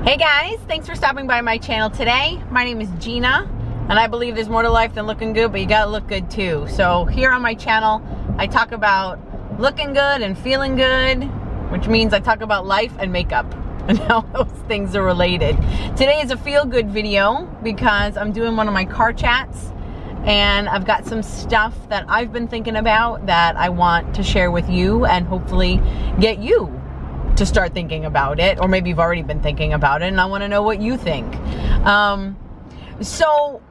Hey guys, thanks for stopping by my channel today. My name is Gina, and I believe there's more to life than looking good, but you gotta look good too. So here on my channel, I talk about looking good and feeling good, which means I talk about life and makeup and how those things are related. Today is a feel-good video because I'm doing one of my car chats, and I've got some stuff that I've been thinking about that I want to share with you and hopefully get you to start thinking about it, or maybe you've already been thinking about it and I want to know what you think. So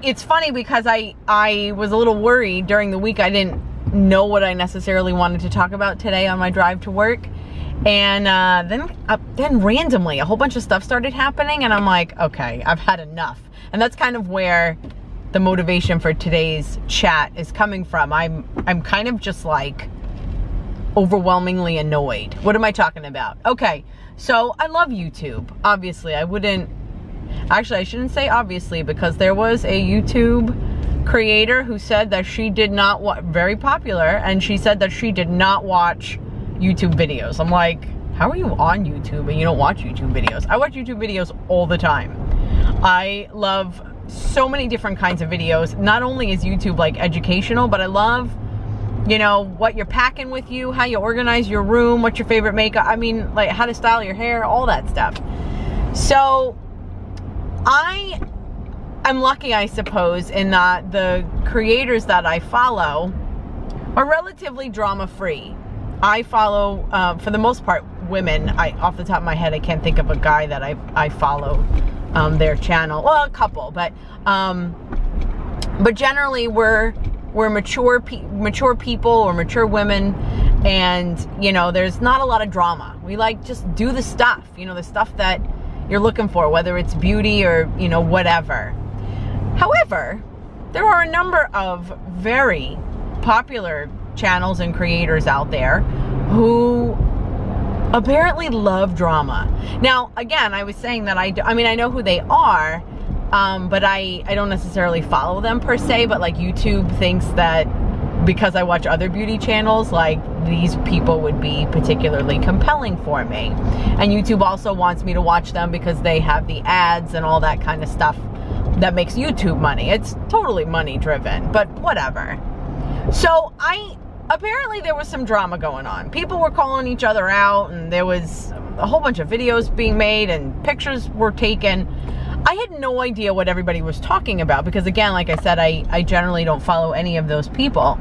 it's funny because I was a little worried during the week. I didn't know what I necessarily wanted to talk about today on my drive to work, and then randomly a whole bunch of stuff started happening, and I'm like, okay, I've had enough. And that's kind of where the motivation for today's chat is coming from. I'm kind of just like overwhelmingly annoyed. What am I talking about? Okay, so I love YouTube. Obviously, I shouldn't say obviously, because there was a YouTube creator who said that she did not watch, very popular, and she said that she did not watch YouTube videos. I'm like, how are you on YouTube and you don't watch YouTube videos? I watch YouTube videos all the time. I love so many different kinds of videos. Not only is YouTube like educational, but I love, you know, what you're packing with you, how you organize your room, what's your favorite makeup, I mean, like how to style your hair, all that stuff. So I'm lucky, I suppose, in that the creators that I follow are relatively drama-free. I follow, for the most part, women. Off the top of my head, I can't think of a guy that I follow their channel. Well, a couple, but generally we're mature people or mature women, and you know, there's not a lot of drama. We like just do the stuff, you know, the stuff that you're looking for, whether it's beauty or, you know, whatever. However, there are a number of very popular channels and creators out there who apparently love drama. Now, again, I was saying that I know who they are, but I don't necessarily follow them per se, but like YouTube thinks that because I watch other beauty channels, like these people would be particularly compelling for me. And YouTube also wants me to watch them because they have the ads and all that kind of stuff that makes YouTube money. It's totally money driven, but whatever. So apparently there was some drama going on. People were calling each other out, and there was a whole bunch of videos being made and pictures were taken. I had no idea what everybody was talking about because, again, like I said, I generally don't follow any of those people.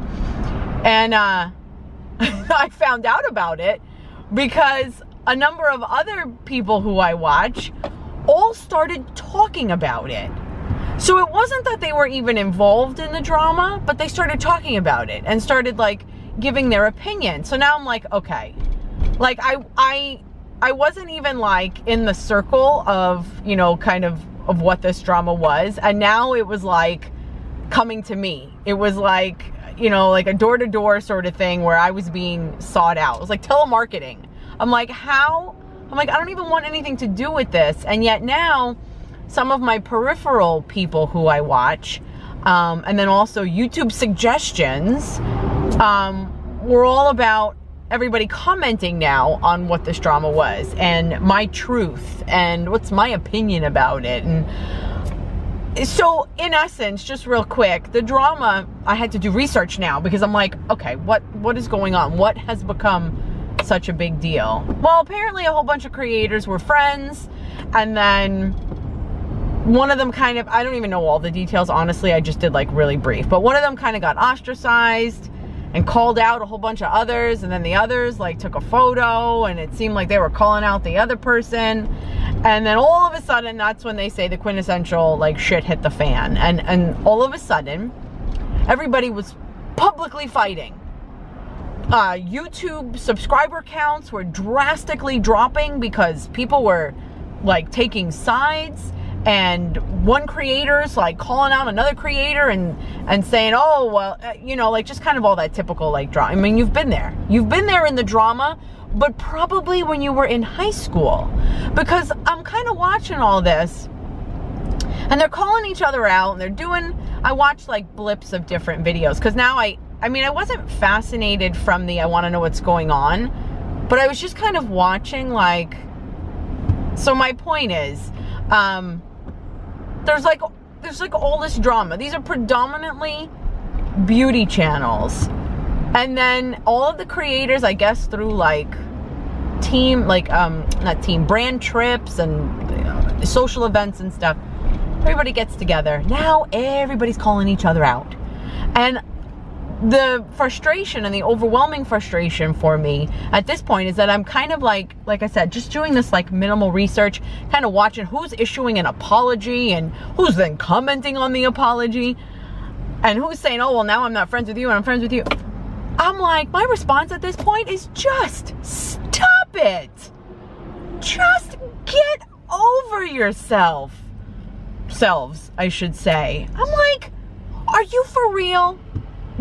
And I found out about it because a number of other people who I watch all started talking about it. So it wasn't that they were even involved in the drama, but they started talking about it and started like giving their opinion. So now I'm like, okay, like I wasn't even like in the circle of, you know, kind of what this drama was, and now it was like coming to me. It was like, you know, like a door-to-door sort of thing where I was being sought out. It was like telemarketing. I'm like, how? I'm like, I don't even want anything to do with this. And yet now some of my peripheral people who I watch, and then also YouTube suggestions, were all about everybody commenting now on what this drama was and my truth and what's my opinion about it. And so in essence, just real quick, the drama, I had to do research now because I'm like, okay, what is going on? What has become such a big deal? Well, apparently a whole bunch of creators were friends, and then one of them kind of, I don't even know all the details, honestly, I just did like really brief, but one of them kind of got ostracized and called out a whole bunch of others, and then the others like took a photo, and it seemed like they were calling out the other person, and then all of a sudden, that's when they say the quintessential like shit hit the fan, and all of a sudden everybody was publicly fighting. YouTube subscriber counts were drastically dropping because people were like taking sides, and one creator's like calling out another creator and saying, oh, well, you know, like just kind of all that typical like drama. I mean, you've been there in the drama, but probably when you were in high school, because I'm kind of watching all this and they're calling each other out, and I watched like blips of different videos because now I mean, I wasn't fascinated from the I want to know what's going on, but I was just kind of watching like So my point is, there's like all this drama. These are predominantly beauty channels. And then all of the creators, I guess through like brand trips and social events and stuff, everybody gets together. Now everybody's calling each other out. And the frustration and the overwhelming frustration for me at this point is that I'm kind of like I said, just doing this like minimal research, kind of watching who's issuing an apology and who's then commenting on the apology and who's saying, oh, well, now I'm not friends with you and I'm friends with you. I'm like, my response at this point is just stop it. Just get over yourselves, I should say. I'm like, are you for real?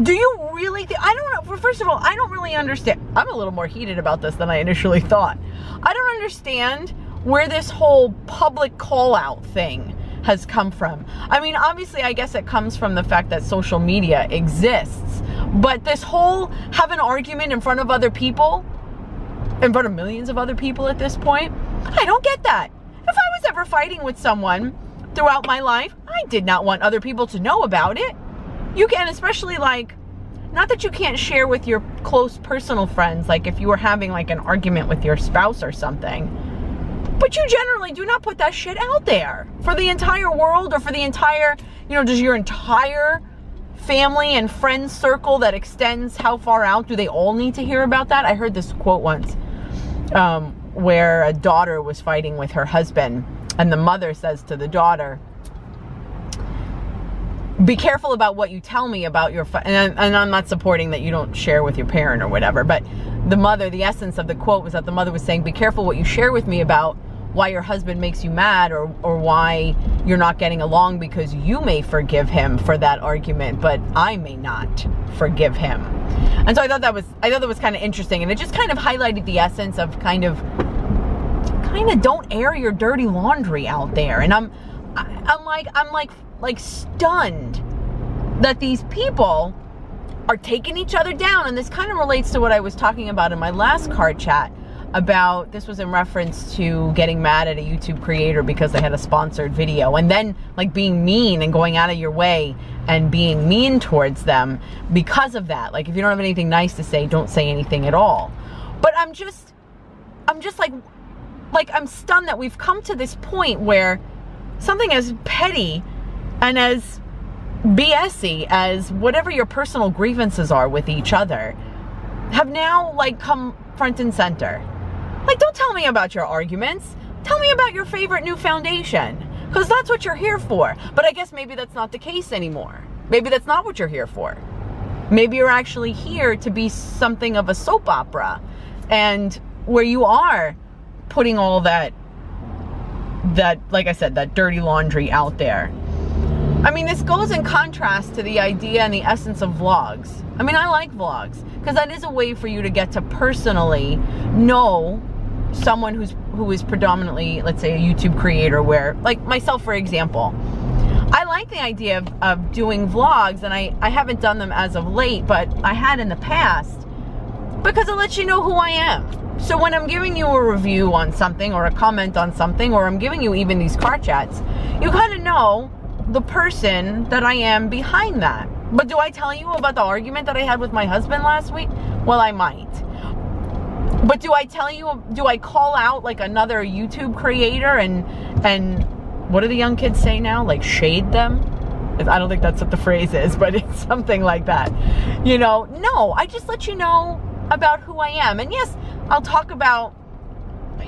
Do you really think, I don't know, first of all, I don't really understand. I'm a little more heated about this than I initially thought. I don't understand where this whole public call out thing has come from. I mean, obviously, I guess it comes from the fact that social media exists, but this whole have an argument in front of other people, in front of millions of other people at this point, I don't get that. If I was ever fighting with someone throughout my life, I did not want other people to know about it. You can, especially like, not that you can't share with your close personal friends, like if you were having like an argument with your spouse or something, but you generally do not put that shit out there for the entire world or for the entire, you know, does your entire family and friend circle that extends how far out, do they all need to hear about that? I heard this quote once where a daughter was fighting with her husband and the mother says to the daughter, be careful about what you tell me about your, and I'm not supporting that you don't share with your parent or whatever, but the mother, the essence of the quote was that the mother was saying, be careful what you share with me about why your husband makes you mad or why you're not getting along, because you may forgive him for that argument, but I may not forgive him. And so I thought that was kind of interesting, and it just kind of highlighted the essence of kind of don't air your dirty laundry out there. And I'm like stunned that these people are taking each other down. And this kind of relates to what I was talking about in my last card chat about, this was in reference to getting mad at a YouTube creator because they had a sponsored video and then like being mean and going out of your way and being mean towards them because of that. Like if you don't have anything nice to say, don't say anything at all. But I'm just like I'm stunned that we've come to this point where something as petty and as BS-y as whatever your personal grievances are with each other have now like come front and center. Like, don't tell me about your arguments. Tell me about your favorite new foundation, because that's what you're here for. But I guess maybe that's not the case anymore. Maybe that's not what you're here for. Maybe you're actually here to be something of a soap opera, and where you are putting all that, like I said, that dirty laundry out there. I mean, this goes in contrast to the idea and the essence of vlogs. I mean, I like vlogs because that is a way for you to get to personally know someone who is predominantly, let's say, a YouTube creator, where, like myself, for example, I like the idea of doing vlogs, and I haven't done them as of late, but I had in the past, because it lets you know who I am. So when I'm giving you a review on something or a comment on something, or I'm giving you even these car chats, you kind of know the person that I am behind that. But do I tell you about the argument that I had with my husband last week? Well, I might. But do I tell you, do I call out like another YouTube creator and what do the young kids say now? Like shade them? I don't think that's what the phrase is, but it's something like that. You know, no, I just let you know about who I am. And yes, I'll talk about,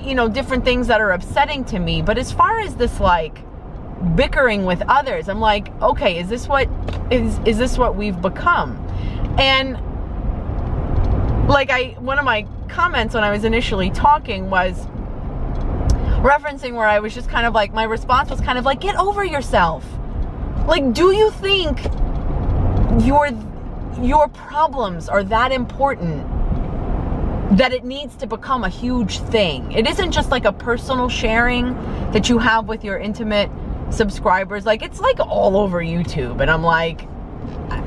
you know, different things that are upsetting to me. But as far as this like bickering with others, I'm like, okay, is this what we've become? And like one of my comments when I was initially talking was referencing where I was just kind of like, my response was kind of like, get over yourself. Like, do you think your problems are that important that it needs to become a huge thing? It isn't just like a personal sharing that you have with your intimate subscribers. Like, it's like all over YouTube. And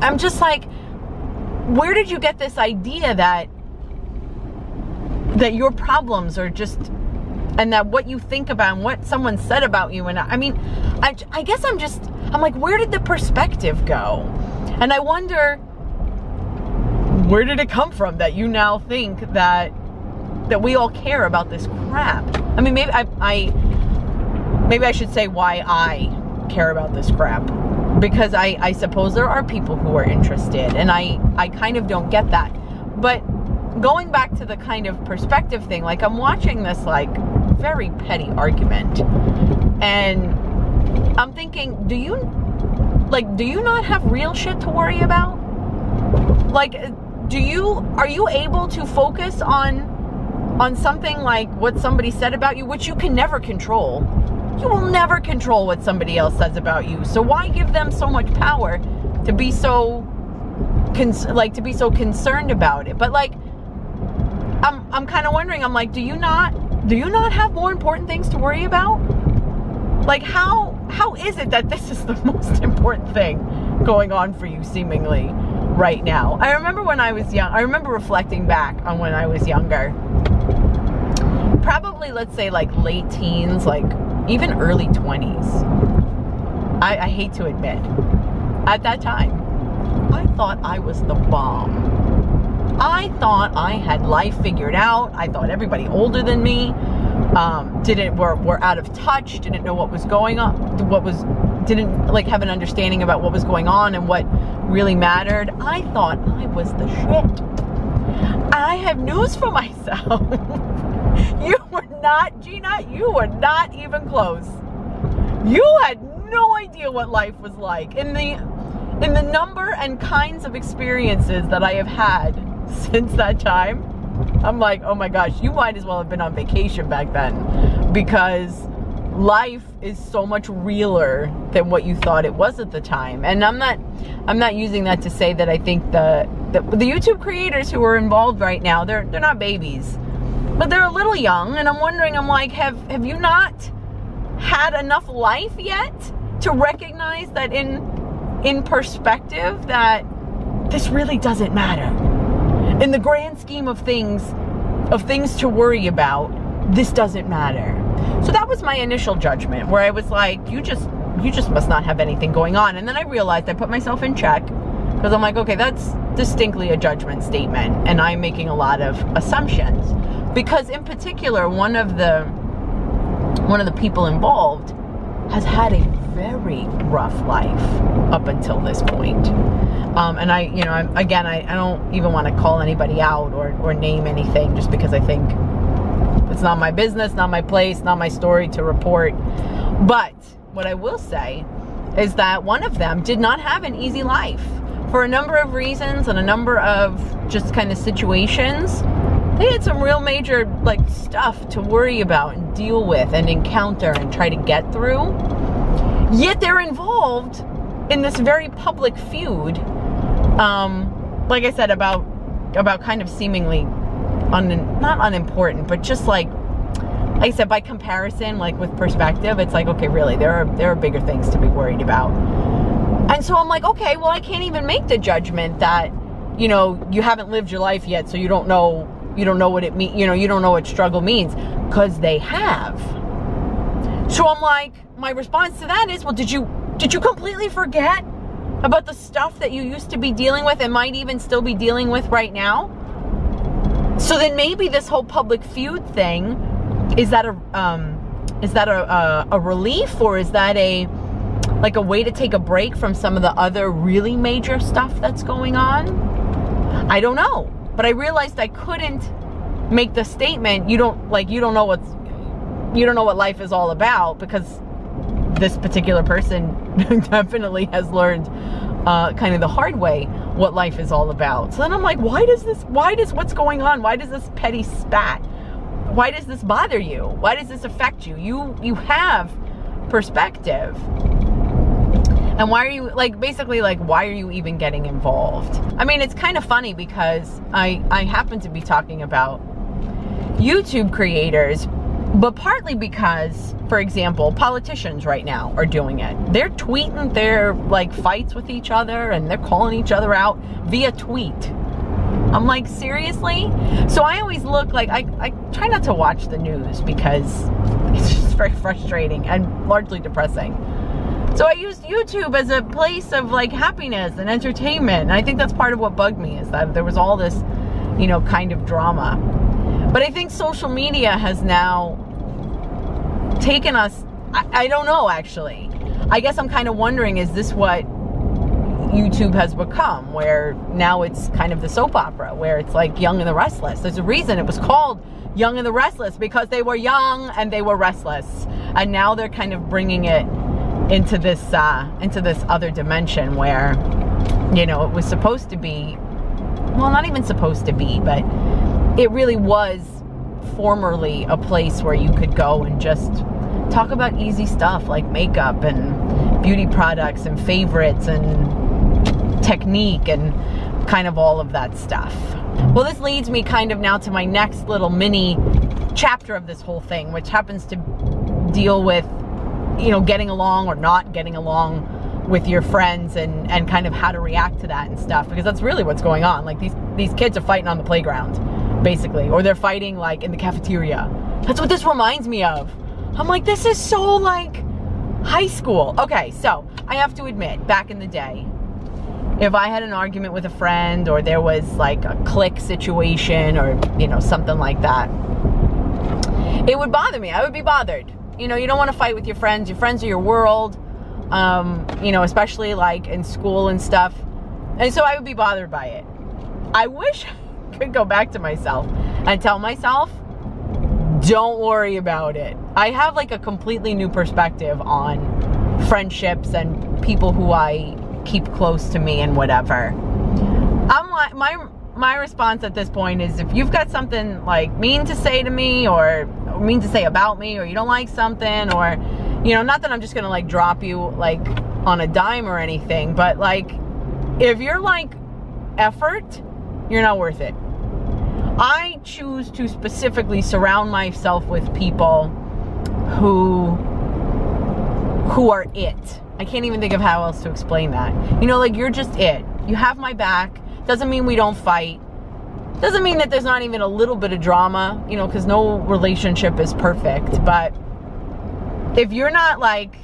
I'm just like, where did you get this idea that your problems are just and that what you think about and what someone said about you. And I mean, I guess I'm like, where did the perspective go? And I wonder, where did it come from that you now think that we all care about this crap? I mean, maybe I should say why I care about this crap, because I suppose there are people who are interested, and I kind of don't get that. But going back to the kind of perspective thing, like, I'm watching this like very petty argument, and I'm thinking, do you not have real shit to worry about? Like, are you able to focus on something like what somebody said about you, which you can never control? You will never control what somebody else says about you. So why give them so much power to be so concerned about it? But like, I'm kind of wondering, I'm like, do you not have more important things to worry about? Like, how is it that this is the most important thing going on for you seemingly right now? I remember when I was young, I remember reflecting back on when I was younger, probably, let's say, like late teens, like even early 20s. I hate to admit, at that time, I thought I was the bomb. I thought I had life figured out. I thought everybody older than me were out of touch, didn't know what was going on, didn't like have an understanding about what was going on and what really mattered. I thought I was the shit. I have news for myself. You were not, Gina, you were not even close. You had no idea what life was like. In the number and kinds of experiences that I have had since that time, I'm like, oh my gosh, you might as well have been on vacation back then, because life is so much realer than what you thought it was at the time. And I'm not using that to say that I think the YouTube creators who are involved right now, they're not babies, but they're a little young. And I'm wondering, I'm like, have you not had enough life yet to recognize that in perspective that this really doesn't matter? In the grand scheme of things to worry about, this doesn't matter. So that was my initial judgment, where I was like, you just must not have anything going on. And then I realized I put myself in check, because I'm like, okay, that's distinctly a judgment statement, and I'm making a lot of assumptions. Because in particular, one of the people involved has had a very rough life up until this point. And I don't even want to call anybody out or name anything, just because I think it's not my business, not my place, not my story to report. But what I will say is that one of them did not have an easy life for a number of reasons and a number of just kind of situations. They had some real major like stuff to worry about and deal with and encounter and try to get through. Yet they're involved in this very public feud, like I said, about kind of seemingly not unimportant, but just like I said, by comparison, like with perspective, it's like, okay, really, there are bigger things to be worried about. And so I'm like, okay, well, I can't even make the judgment that, you know, you haven't lived your life yet, so you don't know what it means, you don't know what struggle means, because they have. So I'm like, my response to that is, well, did you completely forget about the stuff that you used to be dealing with and might even still be dealing with right now? So then maybe this whole public feud thing, is that a relief, or is that a way to take a break from some of the other really major stuff that's going on? I don't know. But I realized I couldn't make the statement, you don't know what life is all about, because this particular person definitely has learned kind of the hard way what life is all about. So then I'm like, why does what's going on? Why does this petty spat? Why does this bother you? Why does this affect you? You have perspective. And why are you, why are you even getting involved? I mean, it's kind of funny, because I happen to be talking about YouTube creators, but partly because, for example, politicians right now are doing it. They're tweeting their fights with each other, and they're calling each other out via tweet. I'm like, seriously? So I always look like, I try not to watch the news because it's just very frustrating and largely depressing. So I used YouTube as a place of like happiness and entertainment. And I think that's part of what bugged me, is that there was all this, you know, kind of drama. But I think social media has now taken us, I don't know actually. I guess I'm kind of wondering, is this what YouTube has become, where now it's kind of the soap opera, where it's like Young and the Restless. There's a reason it was called Young and the Restless, because they were young and they were restless. And now they're kind of bringing it into this other dimension where, you know, it was supposed to be, well, not even supposed to be, but it really was formerly a place where you could go and just talk about easy stuff like makeup and beauty products and favorites and technique and kind of all of that stuff. Well, this leads me kind of now to my next little mini chapter of this whole thing, which happens to deal with, you know, getting along or not getting along with your friends and kind of how to react to that and stuff, because that's really what's going on. Like these kids are fighting on the playground, basically, or they're fighting like in the cafeteria. That's what this reminds me of. I'm like, this is so like high school. Okay, so I have to admit, back in the day, if I had an argument with a friend or there was like a clique situation or, you know, something like that, it would bother me. I would be bothered. You know, you don't want to fight with your friends. Your friends are your world, you know, especially like in school and stuff. And so I would be bothered by it. I wish I could go back to myself and tell myself, don't worry about it. I have like a completely new perspective on friendships and people who I keep close to me and whatever. I'm like, my response at this point is, if you've got something like mean to say to me or mean to say about me, or you don't like something, or, you know, not that I'm just gonna like drop you like on a dime or anything, but like if you're like effort, you're not worth it. I choose to specifically surround myself with people who are it. I can't even think of how else to explain that. You know, like, you're just it. You have my back. Doesn't mean we don't fight. Doesn't mean that there's not even a little bit of drama, you know, because no relationship is perfect. But if you're not like,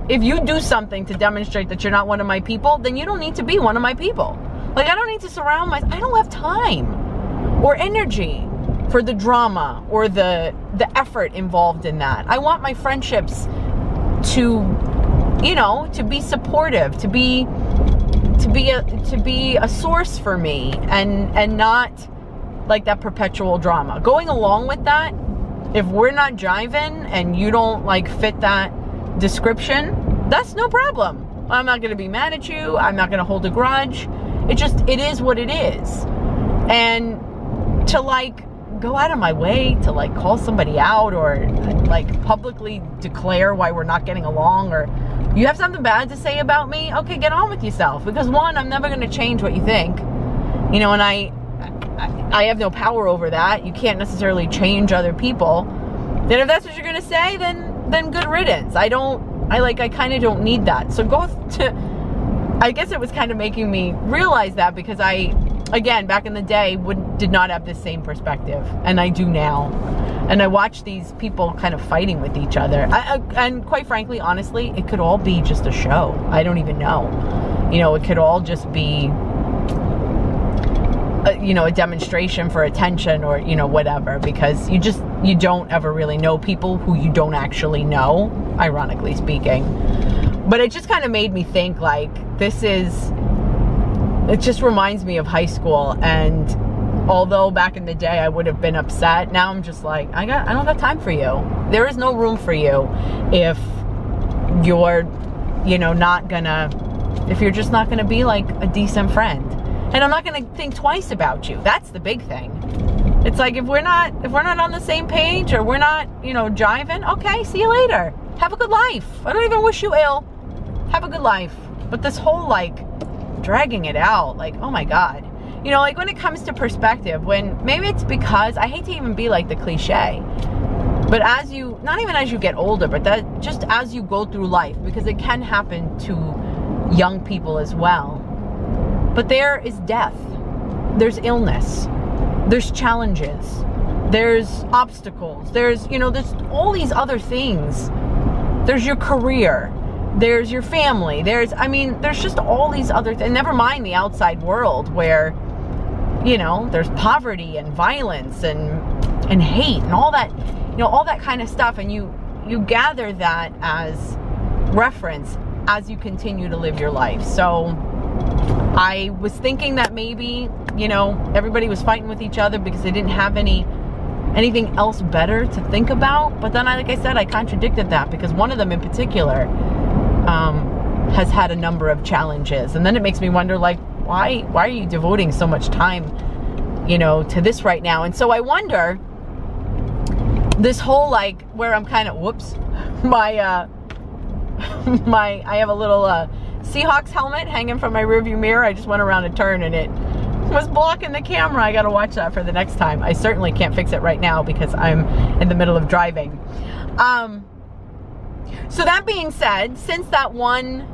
if you do something to demonstrate that you're not one of my people, then you don't need to be one of my people. Like, I don't need to surround myself. I don't have time or energy for the drama or the effort involved in that. I want my friendships to, you know, to be supportive, to be a source for me, and not like that perpetual drama. Going along with that, if we're not jiving and you don't like fit that description, that's no problem. I'm not going to be mad at you. I'm not going to hold a grudge. It is what it is. And to like go out of my way to like call somebody out or like publicly declare why we're not getting along, or you have something bad to say about me, okay, get on with yourself. Because one, I'm never going to change what you think, you know, and I have no power over that. You can't necessarily change other people. Then if that's what you're going to say, then good riddance. I kind of don't need that. So I guess it was kind of making me realize that, because again, back in the day, did not have the same perspective, and I do now. And I watch these people kind of fighting with each other. And quite frankly, honestly, it could all be just a show. I don't even know. You know, it could all just be, you know, a demonstration for attention, or, you know, whatever. Because you don't ever really know people who you don't actually know, ironically speaking. But it just kind of made me think, like, it just reminds me of high school. And although back in the day I would have been upset, now I'm just like, I don't got time for you. There is no room for you if you're, you know, if you're just not gonna be like a decent friend. And I'm not gonna think twice about you. That's the big thing. It's like, if we're not on the same page, or we're not, you know, jiving, okay, see you later. Have a good life. I don't even wish you ill. Have a good life. But this whole like dragging it out, like, oh my God. You know, like when it comes to perspective, when maybe it's because, I hate to even be like the cliche, but not even as you get older, but that just as you go through life, because it can happen to young people as well. But there is death. there's illness, there's challenges, there's obstacles, there's, you know, there's all these other things. There's your career, there's your family, there's just all these other things. Never mind the outside world where, you know, there's poverty and violence and hate and all that, you know, all that kind of stuff. And you gather that as reference as you continue to live your life. So I was thinking that maybe, you know, everybody was fighting with each other because they didn't have anything else better to think about. But then, like I said, I contradicted that, because one of them in particular has had a number of challenges. And then it makes me wonder, like, why are you devoting so much time, you know, to this right now? And so I wonder, this whole, like, where I'm kind of, whoops, I have a little Seahawks helmet hanging from my rearview mirror. I just went around a turn and it was blocking the camera. I got to watch that for the next time. I certainly can't fix it right now because I'm in the middle of driving. So that being said, since that one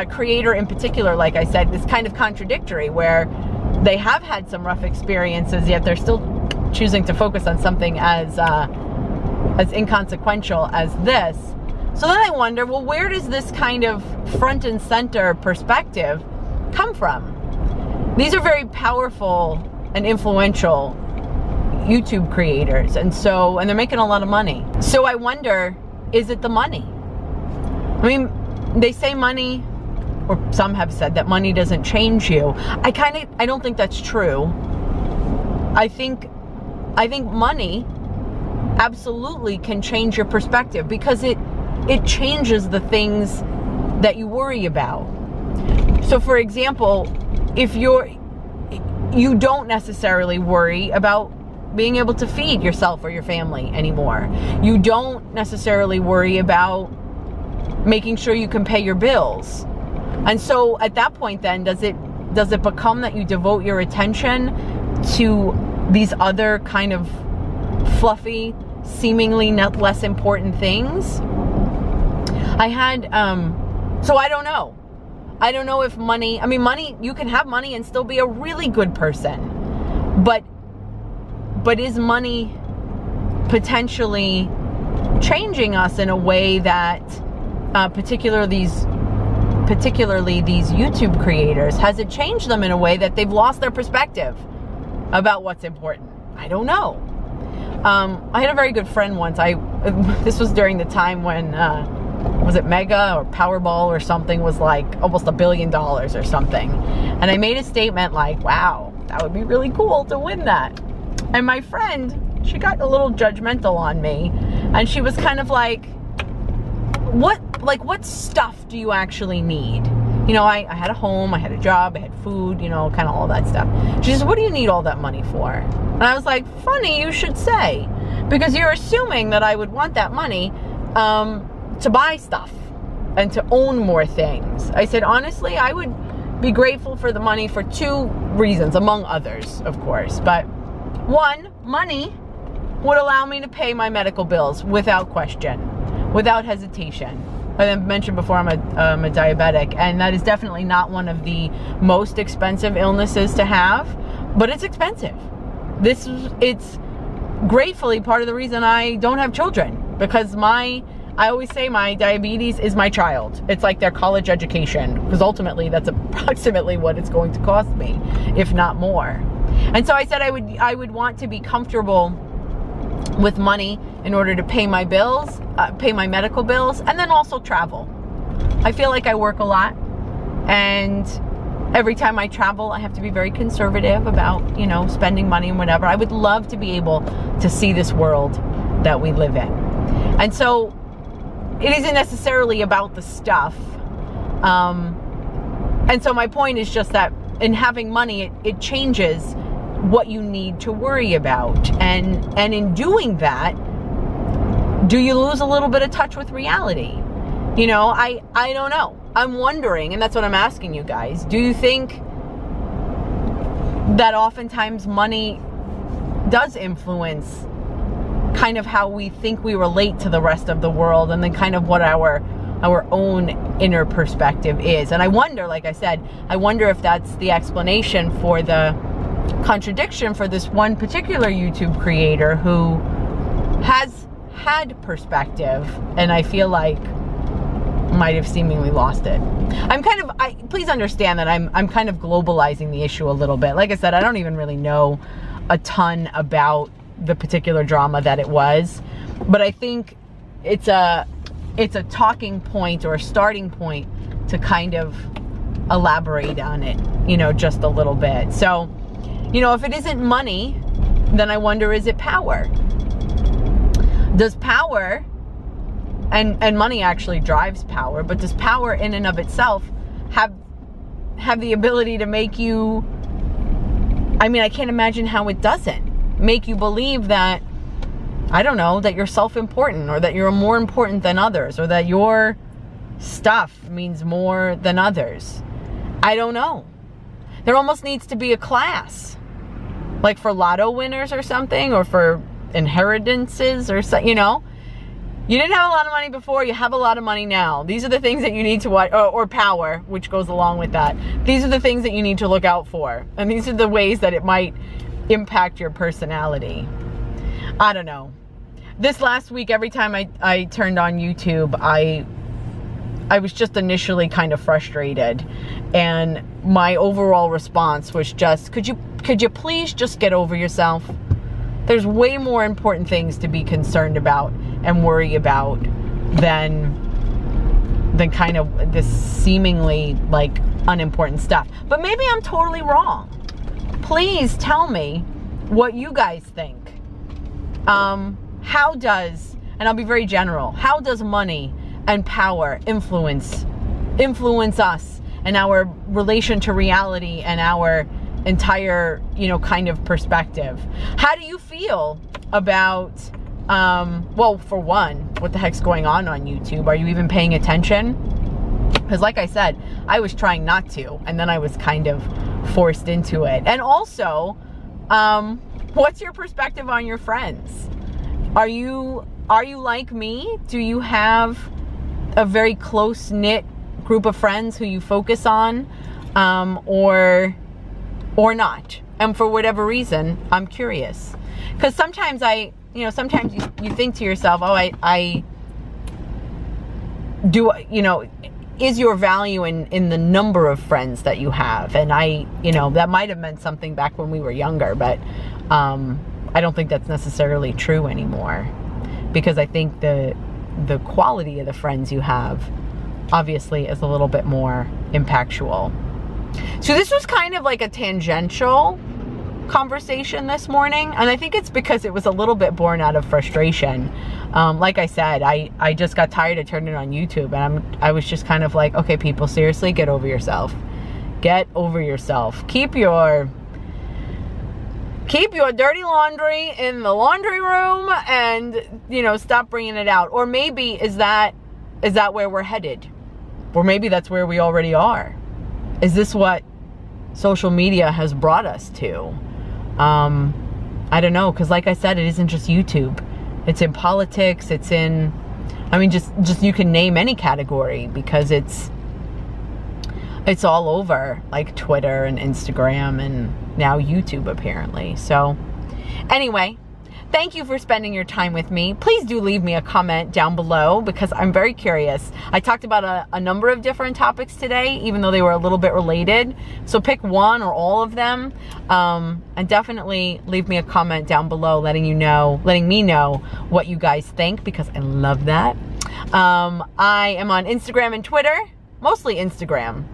creator in particular, like I said, is kind of contradictory, where they have had some rough experiences, yet they're still choosing to focus on something as inconsequential as this. So then I wonder, well, where does this kind of front and center perspective come from? These are very powerful and influential YouTube creators, and they're making a lot of money. So I wonder, is it the money? I mean, they say money, or some have said that money doesn't change you. I don't think that's true. I think money absolutely can change your perspective, because it changes the things that you worry about. So for example, if you don't necessarily worry about being able to feed yourself or your family anymore. You don't necessarily worry about making sure you can pay your bills. And so at that point then, does it become that you devote your attention to these other kind of fluffy, seemingly not less important things? I had, so I don't know. I don't know if money, you can have money and still be a really good person. But is money potentially changing us in a way that, particularly these YouTube creators, has it changed them in a way that they've lost their perspective about what's important? I don't know. I had a very good friend once. This was during the time when, was it Mega or Powerball or something, was like almost $1 billion or something. And I made a statement like, wow, that would be really cool to win that. And my friend, she got a little judgmental on me, and she was kind of like, what stuff do you actually need? You know, I had a home, I had a job, I had food, you know, kind of all that stuff. She says, what do you need all that money for? And I was like, funny you should say, because you're assuming that I would want that money to buy stuff and to own more things. I said, honestly, I would be grateful for the money for 2 reasons, among others, of course. But one, money would allow me to pay my medical bills without question, without hesitation. I mentioned before, I'm a diabetic, and that is definitely not one of the most expensive illnesses to have, but it's expensive. It's gratefully part of the reason I don't have children, because I always say my diabetes is my child. It's like their college education, because ultimately that's approximately what it's going to cost me, if not more. And so I said I would want to be comfortable with money in order to pay my bills, pay my medical bills, and then also travel. I feel like I work a lot, and every time I travel, I have to be very conservative about, you know, spending money and whatever. I would love to be able to see this world that we live in. And so it isn't necessarily about the stuff. And so my point is just that in having money, it changes what you need to worry about. And in doing that, do you lose a little bit of touch with reality? You know, I don't know. I'm wondering, and that's what I'm asking you guys. Do you think that oftentimes money does influence kind of how we think we relate to the rest of the world, and then kind of what our own inner perspective is? And I wonder, like I said, I wonder if that's the explanation for the contradiction for this one particular YouTube creator who has had perspective, and I feel like might have seemingly lost it. Please understand that I'm kind of globalizing the issue a little bit. Like I said, I don't even really know a ton about the particular drama that it was, but I think it's a talking point or a starting point to kind of elaborate on it, you know, just a little bit. So, you know, if it isn't money, then I wonder, is it power? Does power, and money actually drives power, but does power in and of itself have the ability to make you, I mean, I can't imagine how it doesn't make you believe that, I don't know, that you're self-important, or that you're more important than others, or that your stuff means more than others. I don't know. There almost needs to be a class, like for lotto winners or something, or for inheritances or so, you know. You didn't have a lot of money before, you have a lot of money now. These are the things that you need to watch, or power, which goes along with that. These are the things that you need to look out for. And these are the ways that it might impact your personality. I don't know. This last week, every time I turned on YouTube, I was just initially kind of frustrated. And my overall response was just, could you please just get over yourself? There's way more important things to be concerned about and worry about than kind of this seemingly like unimportant stuff. But maybe I'm totally wrong. Please tell me what you guys think. How does, and I'll be very general, how does money and power influence us and our relation to reality and our entire, you know, kind of perspective? How do you feel about, well, for one, what the heck's going on YouTube? Are you even paying attention? Because like I said, I was trying not to, and then I was kind of forced into it. And also, what's your perspective on your friends? Are you like me? Do you have a very close-knit group of friends who you focus on, or not? And for whatever reason, I'm curious. Because sometimes sometimes you think to yourself, oh, I do, you know, is your value in the number of friends that you have? And that might have meant something back when we were younger, but I don't think that's necessarily true anymore. Because I think the quality of the friends you have obviously is a little bit more impactful. So this was kind of like a tangential conversation this morning, and I think it's because it was a little bit born out of frustration. Like I said, I just got tired of turning on YouTube, and I was just kind of like, okay, people, seriously, get over yourself. Get over yourself. Keep your dirty laundry in the laundry room, and, you know, stop bringing it out. Or maybe is that where we're headed? Or maybe that's where we already are. Is this what social media has brought us to? I don't know, because like I said, it isn't just YouTube. It's in politics, it's in, I mean, just you can name any category, because it's all over, like Twitter and Instagram and now YouTube apparently. So anyway, thank you for spending your time with me. Please do leave me a comment down below, because I'm very curious. I talked about a number of different topics today, even though they were a little bit related. So pick one or all of them, and definitely leave me a comment down below letting me know what you guys think, because I love that. I am on Instagram and Twitter, mostly Instagram,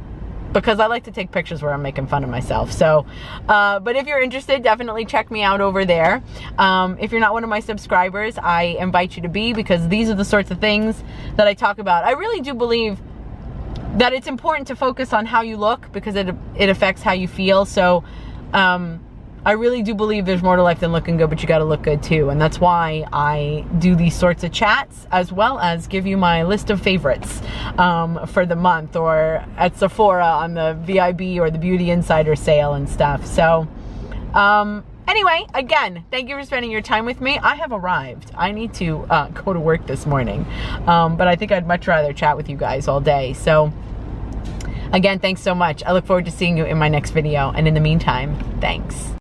because I like to take pictures where I'm making fun of myself. So, but if you're interested, definitely check me out over there. If you're not one of my subscribers, I invite you to be, because these are the sorts of things that I talk about. I really do believe that it's important to focus on how you look, because it affects how you feel. So, I really do believe there's more to life than looking good, but you gotta look good too. And that's why I do these sorts of chats, as well as give you my list of favorites for the month, or at Sephora on the VIB or the Beauty Insider sale and stuff. So anyway, again, thank you for spending your time with me. I have arrived. I need to go to work this morning, but I think I'd much rather chat with you guys all day. So again, thanks so much. I look forward to seeing you in my next video. And in the meantime, thanks.